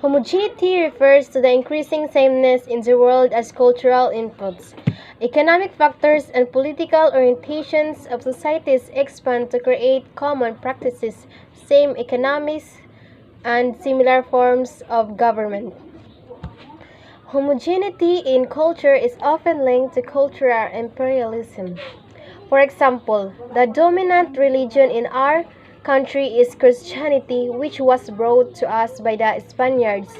Homogeneity refers to the increasing sameness in the world as cultural inputs, economic factors, and political orientations of societies expand to create common practices, same economies, and similar forms of government. Homogeneity in culture is often linked to cultural imperialism. For example, the dominant religion in our country is Christianity, which was brought to us by the Spaniards.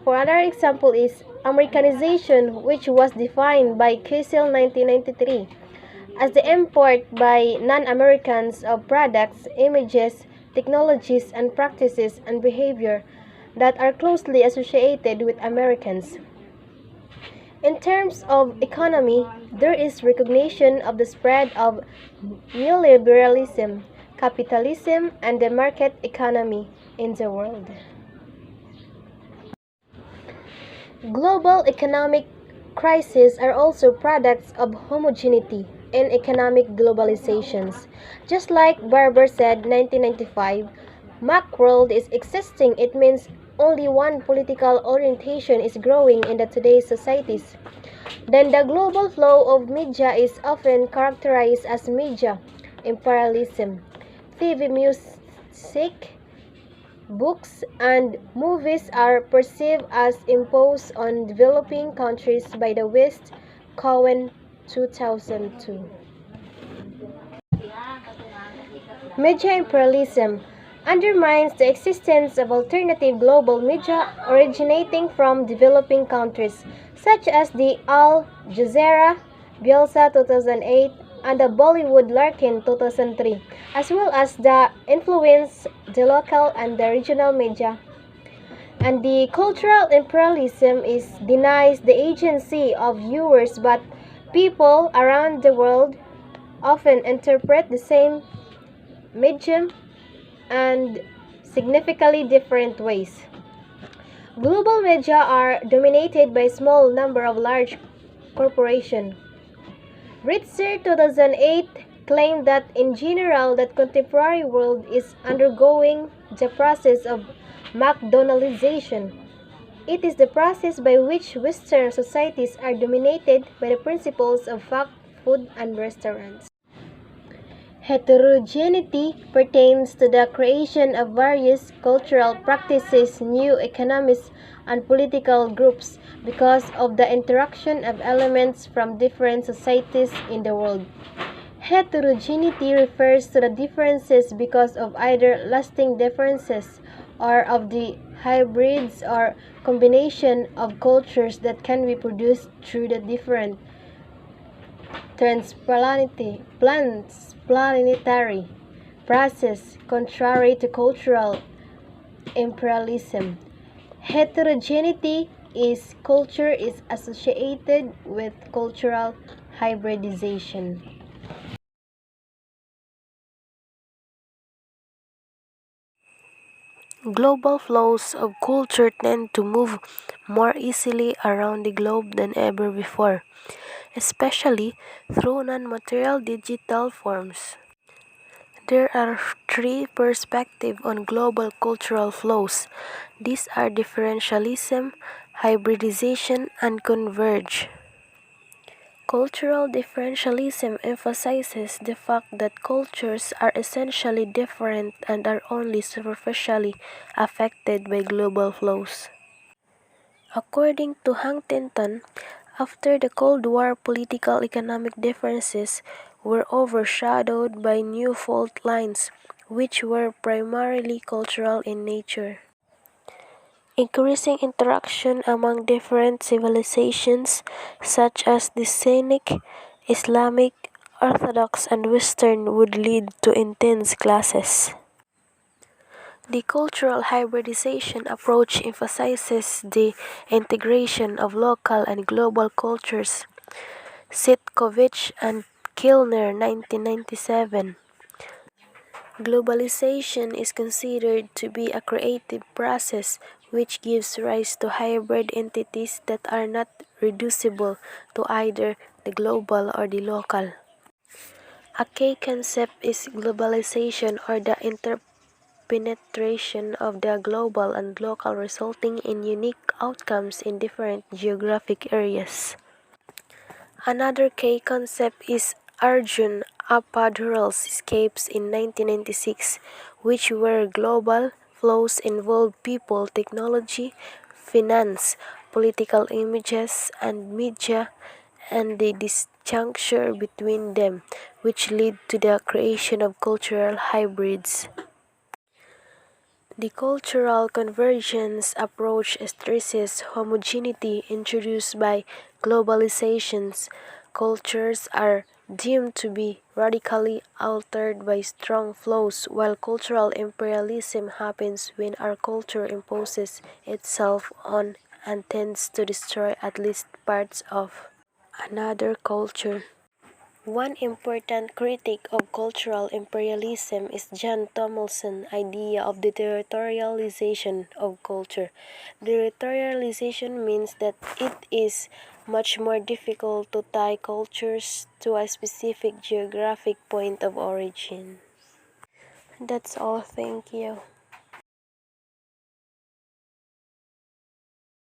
For another example is Americanization, which was defined by Kissel 1993 as the import by non-Americans of products, images, technologies, and practices and behavior that are closely associated with Americans. In terms of economy, there is recognition of the spread of neoliberalism, capitalism, and the market economy in the world. Global economic crises are also products of homogeneity and economic globalizations. Just like Barber said 1995, Macworld is existing, it means only one political orientation is growing in the today's societies. Then the global flow of media is often characterized as media imperialism. TV, music, books, and movies are perceived as imposed on developing countries by the West. Cohen 2002. Media imperialism undermines the existence of alternative global media originating from developing countries, such as the Al Jazeera, Bielsa 2008, and the Bollywood Larkin 2003, as well as the influence the local and the regional media. And the cultural imperialism is denies the agency of viewers, but people around the world often interpret the same medium and significantly different ways. Global media are dominated by a small number of large corporations. Ritzer 2008 claimed that in general that contemporary world is undergoing the process of McDonaldization. It is the process by which Western societies are dominated by the principles of fast food and restaurants. Heterogeneity pertains to the creation of various cultural practices, new economies, and political groups because of the interaction of elements from different societies in the world. Heterogeneity refers to the differences because of either lasting differences or of the hybrids or combination of cultures that can be produced through the different transplanetary process contrary to cultural imperialism. Heterogeneity is culture is associated with cultural hybridization. Global flows of culture tend to move more easily around the globe than ever before, especially through non-material digital forms. There are three perspectives on global cultural flows. These are differentialism, hybridization, and converge. Cultural differentialism emphasizes the fact that cultures are essentially different and are only superficially affected by global flows. According to Huntington, after the Cold War, political economic differences were overshadowed by new fault lines, which were primarily cultural in nature. Increasing interaction among different civilizations, such as the Sunnic, Islamic, Orthodox, and Western, would lead to intense clashes. The cultural hybridization approach emphasizes the integration of local and global cultures. Sitkovich and Kilner 1997. Globalization is considered to be a creative process which gives rise to hybrid entities that are not reducible to either the global or the local. A key concept is globalization or the penetration of the global and local, resulting in unique outcomes in different geographic areas. Another key concept is Arjun Appadural's escapes in 1996, which were global flows involved people, technology, finance, political images, and media, and the disjuncture between them, which lead to the creation of cultural hybrids. The cultural convergence approach stresses homogeneity introduced by globalizations. Cultures are deemed to be radically altered by strong flows, while cultural imperialism happens when our culture imposes itself on and tends to destroy at least parts of another culture. One important critic of cultural imperialism is John Thomson's idea of the territorialization of culture. Territorialization means that it is much more difficult to tie cultures to a specific geographic point of origin. That's all. Thank you.